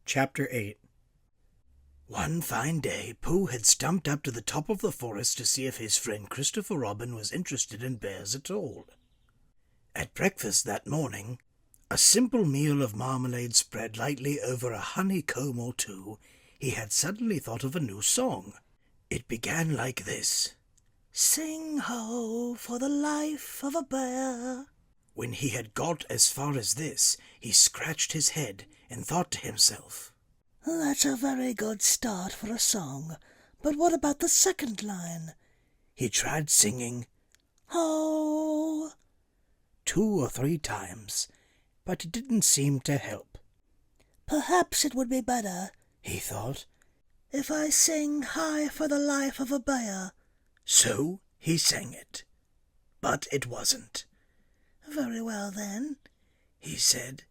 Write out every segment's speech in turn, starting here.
Chapter 8. One fine day, Pooh had stumped up to the top of the forest to see if his friend Christopher Robin was interested in bears at all. At breakfast that morning, a simple meal of marmalade spread lightly over a honeycomb or two, he had suddenly thought of a new song. It began like this: "Sing-ho for the life of a bear." When he had got as far as this, he scratched his head and thought to himself, "That's a very good start for a song, but what about the second line?" He tried singing "Ho" 2 or 3 times, but it didn't seem to help. "Perhaps it would be better," he thought, "if I sing high for the life of a bear." So he sang it, but it wasn't. "Very well, then," he said.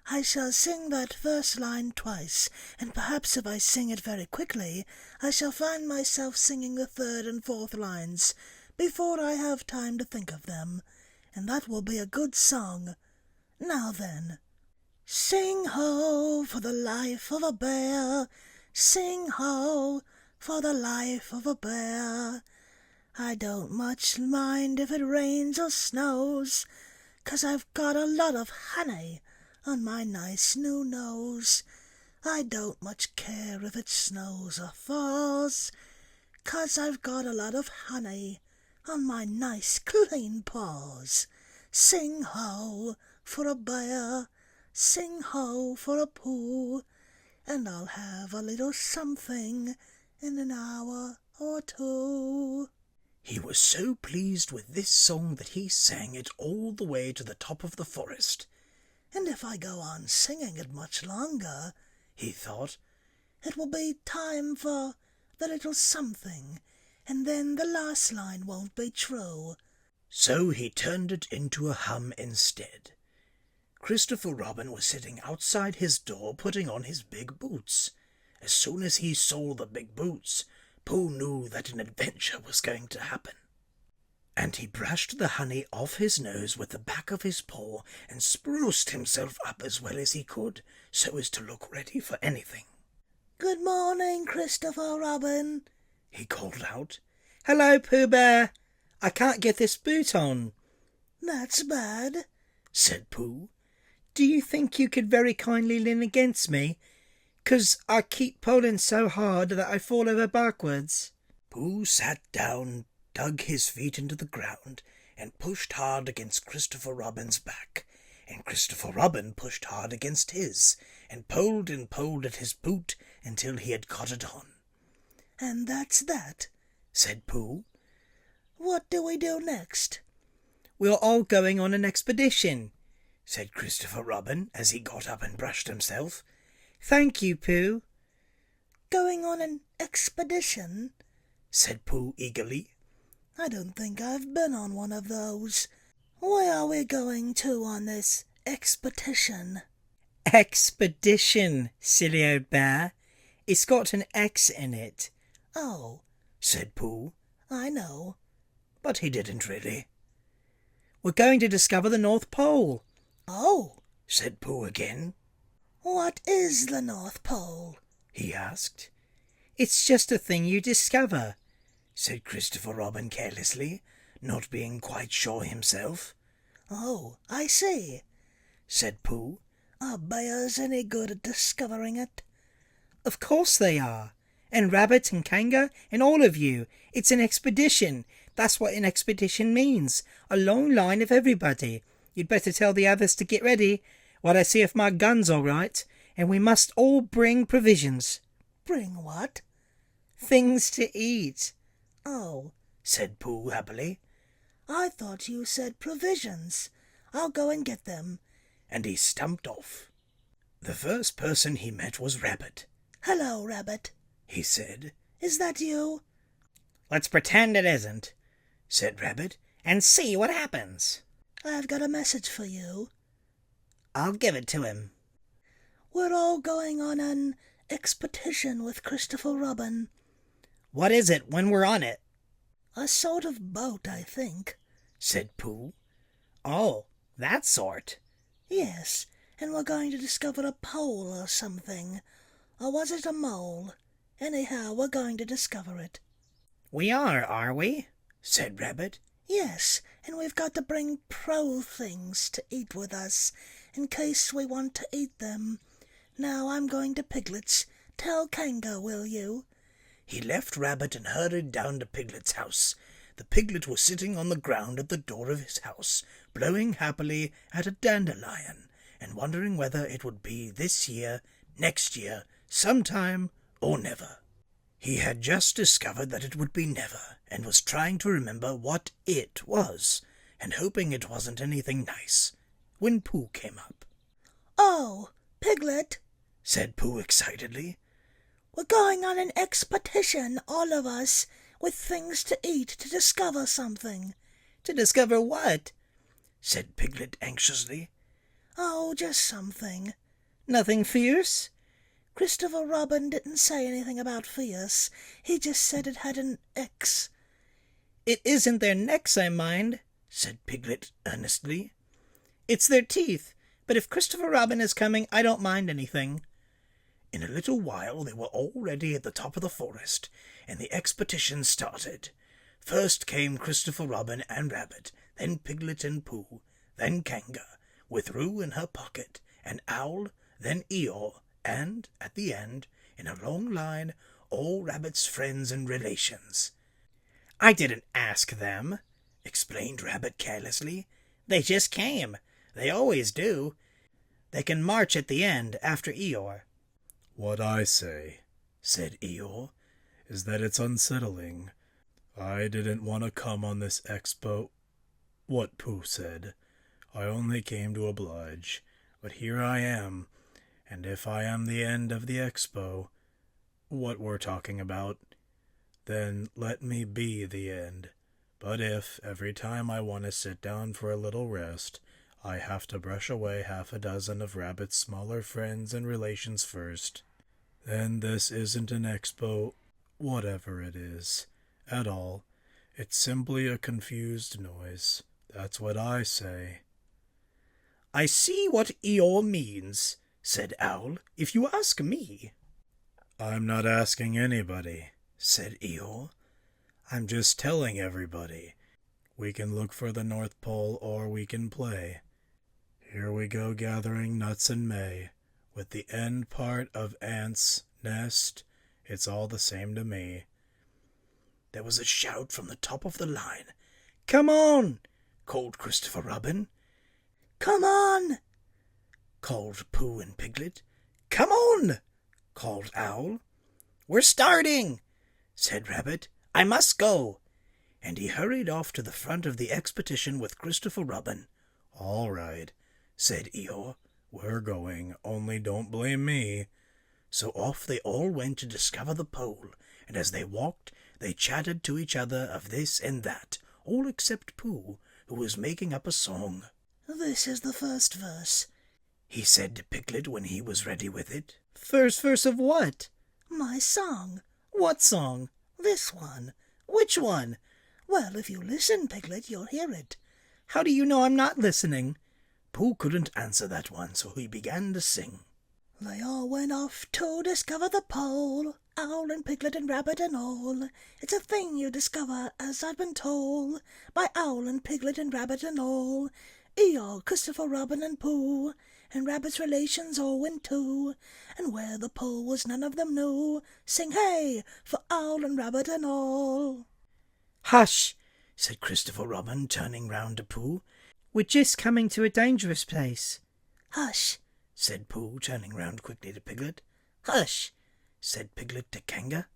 "I shall sing that first line twice, and perhaps if I sing it very quickly, I shall find myself singing the third and fourth lines before I have time to think of them, and that will be a good song. Now then, sing-ho for the life of a bear, sing-ho for the life of a bear. I don't much mind if it rains or snows, 'cause I've got a lot of honey on my nice new nose. I don't much care if it snows or thaws, 'cause I've got a lot of honey on my nice clean paws. Sing-ho for a bear, sing-ho for a Pooh, and I'll have a little something in an hour or two." He was so pleased with this song that he sang it all the way to the top of the forest. "And if I go on singing it much longer," he thought, "it will be time for the little something, and then the last line won't be true." So he turned it into a hum instead. Christopher Robin was sitting outside his door putting on his big boots. As soon as he saw the big boots, Pooh knew that an adventure was going to happen. And he brushed the honey off his nose with the back of his paw and spruced himself up as well as he could, so as to look ready for anything. "Good morning, Christopher Robin," he called out. "Hello, Pooh Bear. I can't get this boot on." "That's bad," said Pooh. "Do you think you could very kindly lean against me? 'Cause I keep pulling so hard that I fall over backwards." Pooh sat down, dug his feet into the ground, and pushed hard against Christopher Robin's back, and Christopher Robin pushed hard against his, and pulled at his boot until he had got it on. "And that's that," said Pooh. "What do we do next?" "We're all going on an expedition," said Christopher Robin as he got up and brushed himself. "Thank you, Pooh." "Going on an expedition?" said Pooh eagerly. "I don't think I've been on one of those. Where are we going to on this expedition?" "Expedition, silly old bear. It's got an X in it." "Oh," said Pooh, "I know." But he didn't really. "We're going to discover the North Pole." "Oh," said Pooh again. "What is the North Pole?" he asked. "It's just a thing you discover," said Christopher Robin carelessly, not being quite sure himself. "Oh, I see," said Pooh. "Are bears any good at discovering it?" "Of course they are. And Rabbit and Kanga and all of you. It's an expedition. That's what an expedition means. A long line of everybody. You'd better tell the others to get ready while I see if my gun's all right. And we must all bring provisions." "Bring what?" "Things to eat." "Oh," said Pooh happily. "I thought you said provisions. I'll go and get them." And he stumped off. The first person he met was Rabbit. "Hello, Rabbit," he said. "Is that you?" "Let's pretend it isn't," said Rabbit, "and see what happens." "I've got a message for you." "I'll give it to him." "We're all going on an expedition with Christopher Robin." "What is it when we're on it?" "A sort of boat, I think," said Pooh. "Oh, that sort." "Yes, and we're going to discover a pole or something. Or was it a mole? Anyhow, we're going to discover it." "We are we?" said Rabbit. "Yes, and we've got to bring things to eat with us, in case we want to eat them. Now I'm going to Piglet's. Tell Kanga, will you?" He left Rabbit and hurried down to Piglet's house. The piglet was sitting on the ground at the door of his house, blowing happily at a dandelion, and wondering whether it would be this year, next year, sometime, or never. He had just discovered that it would be never, and was trying to remember what it was, and hoping it wasn't anything nice, when Pooh came up. "Oh, Piglet," said Pooh excitedly. "we're going on an expedition, all of us, with things to eat to discover something." "To discover what?" said Piglet anxiously. "Oh, just something." "Nothing fierce?" "Christopher Robin didn't say anything about fierce. He just said it had an X." "It isn't their necks I mind," said Piglet earnestly. "It's their teeth. But if Christopher Robin is coming, I don't mind anything." In a little while they were already at the top of the forest, and the expedition started. First came Christopher Robin and Rabbit, then Piglet and Pooh, then Kanga, with Roo in her pocket, and Owl, then Eeyore, and, at the end, in a long line, all Rabbit's friends and relations. "I didn't ask them," explained Rabbit carelessly. "They just came. They always do. They can march at the end, after Eeyore." "What I say," said Eeyore, "is that it's unsettling. I didn't want to come on this expo. What Pooh said. I only came to oblige. But here I am, and if I am the end of the expo, what we're talking about, then let me be the end. But if, every time I want to sit down for a little rest, I have to brush away half a dozen of Rabbit's smaller friends and relations first, then this isn't an expo, whatever it is, at all. It's simply a confused noise. That's what I say." "I see what Eeyore means," said Owl, "if you ask me." "I'm not asking anybody," said Eeyore. "I'm just telling everybody. We can look for the North Pole or we can play. Here we go gathering nuts in May. With the end part of ant's nest, it's all the same to me." There was a shout from the top of the line. "Come on!" called Christopher Robin. "Come on!" called Pooh and Piglet. "Come on!" called Owl. "We're starting!" said Rabbit. "I must go." And he hurried off to the front of the expedition with Christopher Robin. "All right," said Eeyore. "We're going, only don't blame me." So off they all went to discover the pole, and as they walked, they chatted to each other of this and that, all except Pooh, who was making up a song. "This is the first verse," he said to Piglet when he was ready with it. "First verse of what?" "My song." "What song?" "This one." "Which one?" "Well, if you listen, Piglet, you'll hear it." "How do you know I'm not listening?" Pooh couldn't answer that one, so he began to sing. "They all went off to discover the pole, Owl and Piglet and Rabbit and all. It's a thing you discover, as I've been told, by Owl and Piglet and Rabbit and all. Eeyore, Christopher Robin and Pooh, and Rabbit's relations all went too, and where the pole was none of them knew. Sing hey for Owl and Rabbit and all." "Hush!" said Christopher Robin, turning round to Pooh. "We're just coming to a dangerous place." "Hush!" said Pooh, turning round quickly to Piglet. "Hush!" said Piglet to Kanga.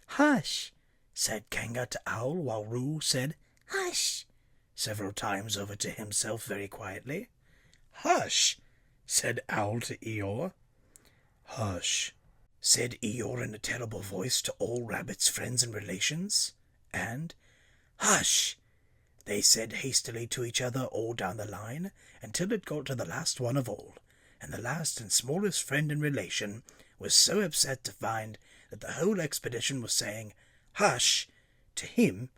"Hush!" said Kanga to Owl, while Roo said "Hush!" several times over to himself very quietly. "Hush!" said Owl to Eeyore. "Hush!" said Eeyore in a terrible voice to all Rabbit's friends and relations. And "Hush!" they said hastily to each other all down the line, until it got to the last one of all, and the last and smallest friend and relation was so upset to find that the whole expedition was saying "Hush!" to him,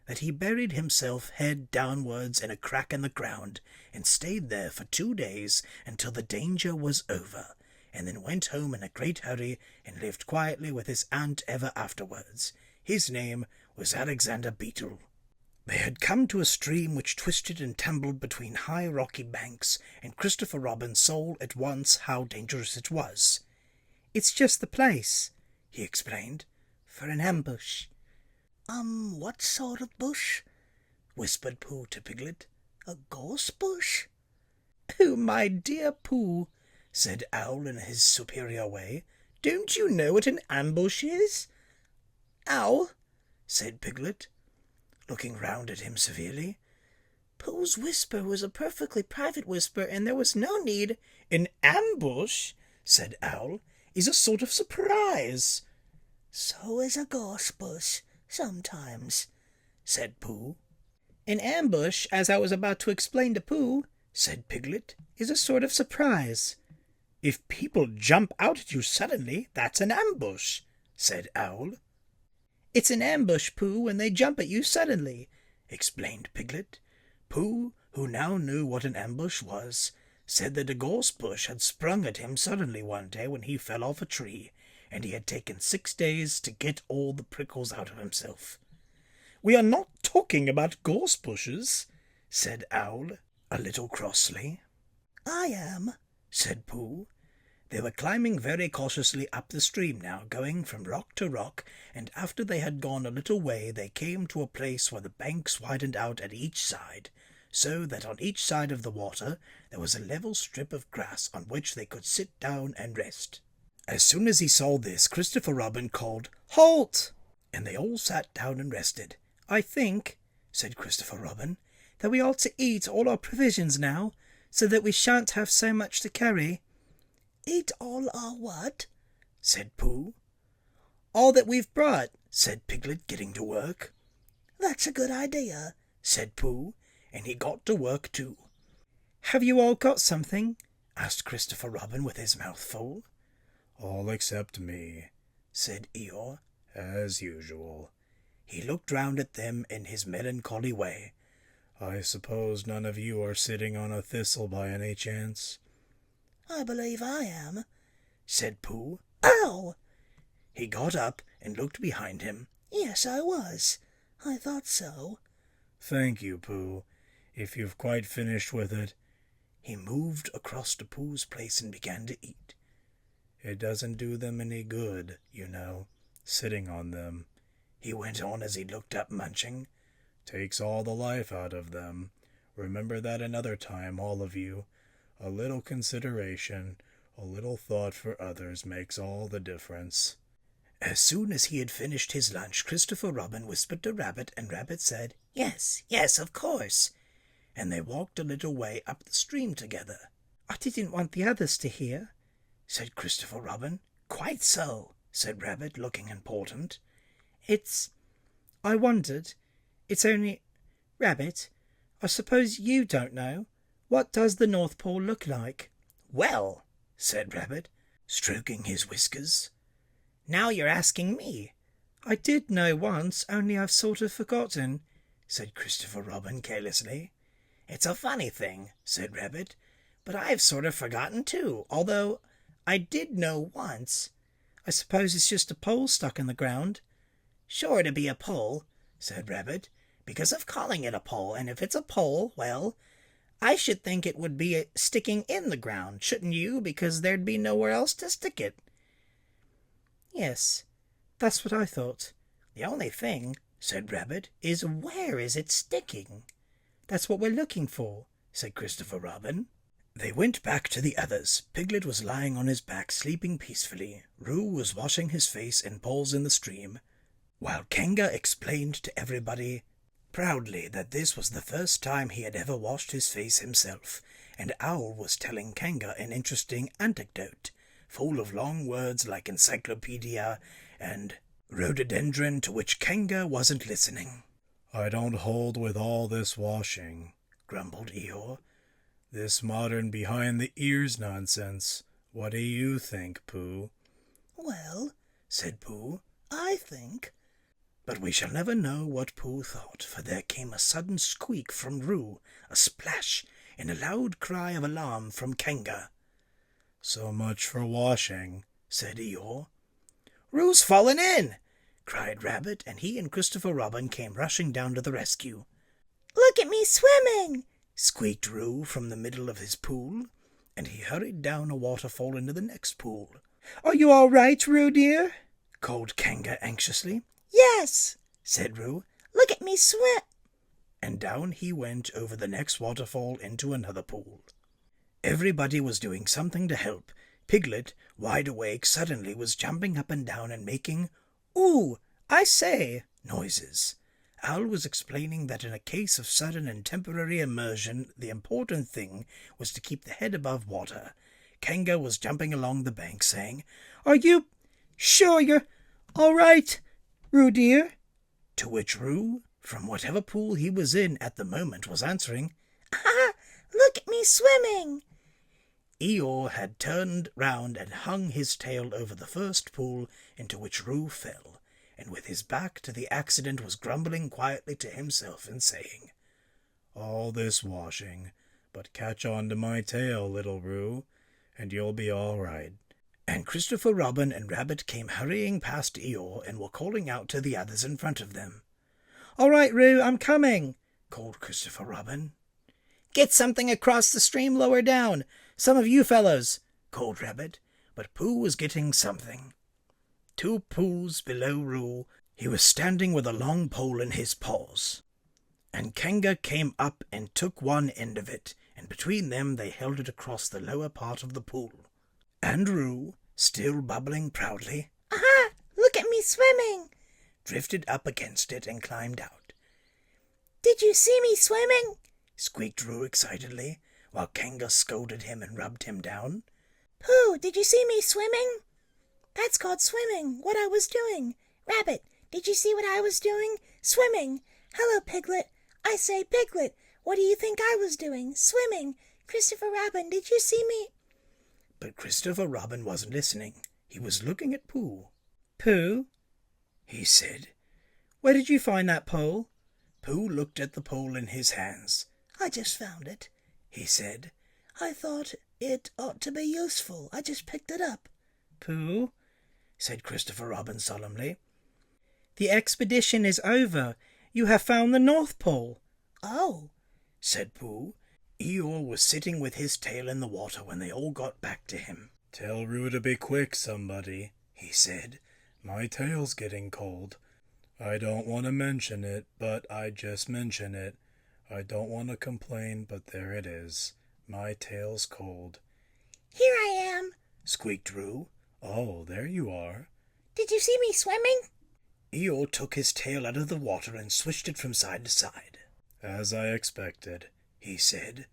that he buried himself head downwards in a crack in the ground, and stayed there for 2 days until the danger was over, and then went home in a great hurry and lived quietly with his aunt ever afterwards. His name was Alexander Beetle. They had come to a stream which twisted and tumbled between high rocky banks, and Christopher Robin saw at once how dangerous it was. "It's just the place," he explained, "for an ambush." What sort of bush?" whispered Pooh to Piglet. "A gorse bush?" "Oh, my dear Pooh," said Owl in his superior way, "don't you know what an ambush is?" "Owl," said Piglet, looking round at him severely, "Pooh's whisper was a perfectly private whisper, and there was no need—" "An ambush," said Owl, "is a sort of surprise." "So is a gorse bush, sometimes," said Pooh. "An ambush, as I was about to explain to Pooh," said Piglet, "is a sort of surprise." "If people jump out at you suddenly, that's an ambush," said Owl. "It's an ambush, Pooh, when they jump at you suddenly," explained Piglet. Pooh, who now knew what an ambush was, said that a gorse bush had sprung at him suddenly one day when he fell off a tree, and he had taken 6 days to get all the prickles out of himself. "We are not talking about gorse bushes," said Owl, a little crossly. "I am," said Pooh. They were climbing very cautiously up the stream now, going from rock to rock, and after they had gone a little way they came to a place where the banks widened out at each side, so that on each side of the water there was a level strip of grass on which they could sit down and rest. As soon as he saw this, Christopher Robin called, "Halt!" and they all sat down and rested. "I think," said Christopher Robin, "that we ought to eat all our provisions now, so that we shan't have so much to carry." "Eat all our what?" said Pooh. "All that we've brought," said Piglet, getting to work. "That's a good idea," said Pooh, and he got to work too. "Have you all got something?" asked Christopher Robin with his mouth full. "All except me," said Eeyore. "as usual." He looked round at them in his melancholy way. "I suppose none of you are sitting on a thistle by any chance?" "I believe I am," said Pooh. "Ow!" He got up and looked behind him. "Yes, I was. I thought so." "Thank you, Pooh. If you've quite finished with it—" He moved across to Pooh's place and began to eat. "It doesn't do them any good, you know, sitting on them," he went on as he looked up, munching. "Takes all the life out of them. Remember that another time, all of you. A little consideration, a little thought for others makes all the difference." As soon as he had finished his lunch, Christopher Robin whispered to Rabbit, and Rabbit said, "Yes, yes, of course," and they walked a little way up the stream together. "I didn't want the others to hear," said Christopher Robin. "Quite so," said Rabbit, looking important. I wondered. It's only... Rabbit, I suppose you don't know. What does the North Pole look like?" "Well," said Rabbit, stroking his whiskers, "now you're asking me." "I did know once, only I've sort of forgotten," said Christopher Robin carelessly. "It's a funny thing," said Rabbit, "but I've sort of forgotten too, although I did know once." "I suppose it's just a pole stuck in the ground." "Sure to be a pole," said Rabbit, "because of calling it a pole, and if it's a pole, well, I should think it would be sticking in the ground, shouldn't you, because there'd be nowhere else to stick it?" "Yes, that's what I thought." "The only thing," said Rabbit, "is where is it sticking?" "That's what we're looking for," said Christopher Robin. They went back to the others. Piglet was lying on his back, sleeping peacefully. Roo was washing his face in pools in the stream, while Kanga explained to everybody proudly that this was the first time he had ever washed his face himself, and Owl was telling Kanga an interesting anecdote, full of long words like encyclopedia and rhododendron, to which Kanga wasn't listening. "I don't hold with all this washing," grumbled Eeyore. "This modern behind-the-ears nonsense. What do you think, Pooh?" "Well," said Pooh, "I think—" But we shall never know what Pooh thought, for there came a sudden squeak from Roo, a splash, and a loud cry of alarm from Kanga. "So much for washing," said Eeyore. "Roo's fallen in!" cried Rabbit, and he and Christopher Robin came rushing down to the rescue. "Look at me swimming!" squeaked Roo from the middle of his pool, and he hurried down a waterfall into the next pool. Are you all right, Roo dear? called Kanga anxiously. "Yes," said Roo, "look at me swim." and down he went over the next waterfall into another pool. Everybody was doing something to help. Piglet, wide awake, suddenly was jumping up and down and making "Ooh, I say!" noises. Owl was explaining that in a case of sudden and temporary immersion, the important thing was to keep the head above water. Kanga was jumping along the bank, saying, Are you sure you're all right, Roo dear? to which Roo, from whatever pool he was in at the moment, was answering, "Ah, look at me swimming." Eeyore had turned round and hung his tail over the first pool into which Roo fell, and with his back to the accident was grumbling quietly to himself and saying, "All this washing, but catch on to my tail, little Roo, and you'll be all right." And Christopher Robin and Rabbit came hurrying past Eeyore and were calling out to the others in front of them. All right, Roo, I'm coming, called Christopher Robin. Get something across the stream lower down. Some of you fellows, called Rabbit, but Pooh was getting something. 2 pools below Roo, he was standing with a long pole in his paws, and Kanga came up and took one end of it, and between them they held it across the lower part of the pool. And Roo, still bubbling proudly, "Aha, look at me swimming." drifted up against it and climbed out. "Did you see me swimming?" squeaked Roo excitedly, while Kanga scolded him and rubbed him down. "Pooh, did you see me swimming?" "That's called swimming, what I was doing." "Rabbit, did you see what I was doing?" "Swimming." "Hello, Piglet." "I say, Piglet, what do you think I was doing?" "Swimming." "Christopher Robin, did you see me?" But Christopher Robin wasn't listening. He was looking at Pooh. Pooh, he said. Where did you find that pole? Pooh looked at the pole in his hands. "I just found it," he said. "I thought it ought to be useful. I just picked it up." Pooh, said Christopher Robin solemnly. The expedition is over. You have found the North Pole. "Oh," said Pooh. Eeyore was sitting with his tail in the water when they all got back to him. "Tell Roo to be quick, somebody," he said. "My tail's getting cold. I don't want to mention it, but I just mention it. I don't want to complain, but there it is. My tail's cold." "Here I am," squeaked Roo. "Oh, there you are." "Did you see me swimming?" Eeyore took his tail out of the water and swished it from side to side. "As I expected," he said.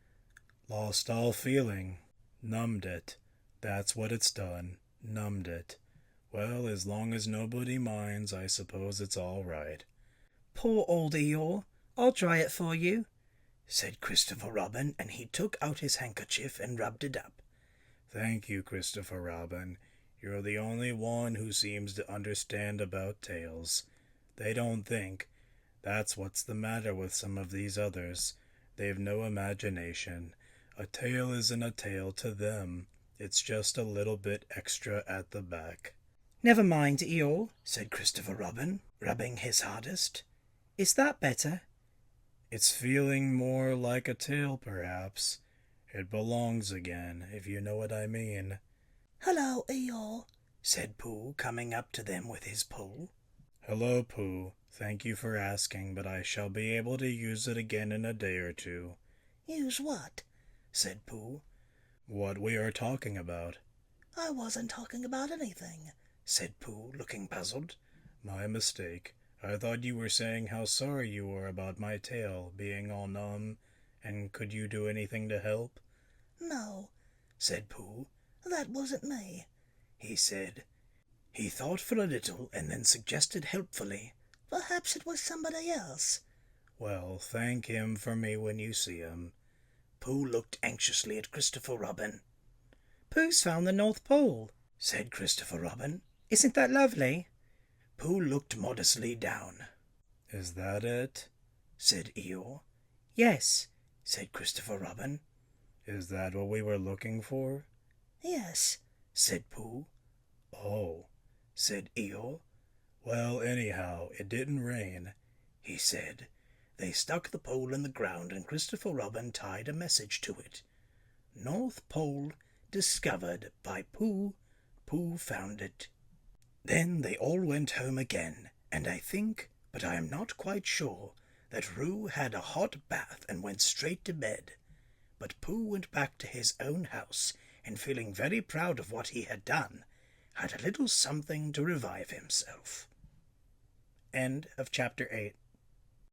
"Lost all feeling. Numbed it. That's what it's done. Numbed it. Well, as long as nobody minds, I suppose it's all right." Poor old Eeyore. I'll dry it for you, said Christopher Robin, and he took out his handkerchief and rubbed it up. "Thank you, Christopher Robin. You're the only one who seems to understand about tails. They don't think. That's what's the matter with some of these others. They've no imagination. A tail isn't a tail to them. It's just a little bit extra at the back." Never mind, Eeyore, said Christopher Robin, rubbing his hardest. Is that better? "It's feeling more like a tail, perhaps. It belongs again, if you know what I mean." "Hello, Eeyore," said Pooh, coming up to them with his pole. "Hello, Pooh. Thank you for asking, but I shall be able to use it again in a day or two." "Use what?" said Pooh. "What we are talking about." "I wasn't talking about anything," said Pooh, looking puzzled. "My mistake. I thought you were saying how sorry you were about my tail being all numb, and could you do anything to help?" "No," said Pooh. "that wasn't me," he said. He thought for a little and then suggested helpfully, "Perhaps it was somebody else." "Well, thank him for me when you see him." Pooh looked anxiously at Christopher Robin. Pooh's found the North Pole, said Christopher Robin. Isn't that lovely? Pooh looked modestly down. "Is that it?" said Eeyore. Yes, Said Christopher Robin. "Is that what we were looking for?" Yes, Said Pooh. "Oh," Said Eeyore. "well, anyhow, it didn't rain," He said. They stuck the pole in the ground, and Christopher Robin tied a message to it. North Pole discovered by Pooh. Pooh found it. Then they all went home again, and I think, but I am not quite sure, that Roo had a hot bath and went straight to bed. But Pooh went back to his own house, and feeling very proud of what he had done, had a little something to revive himself. End of chapter 8.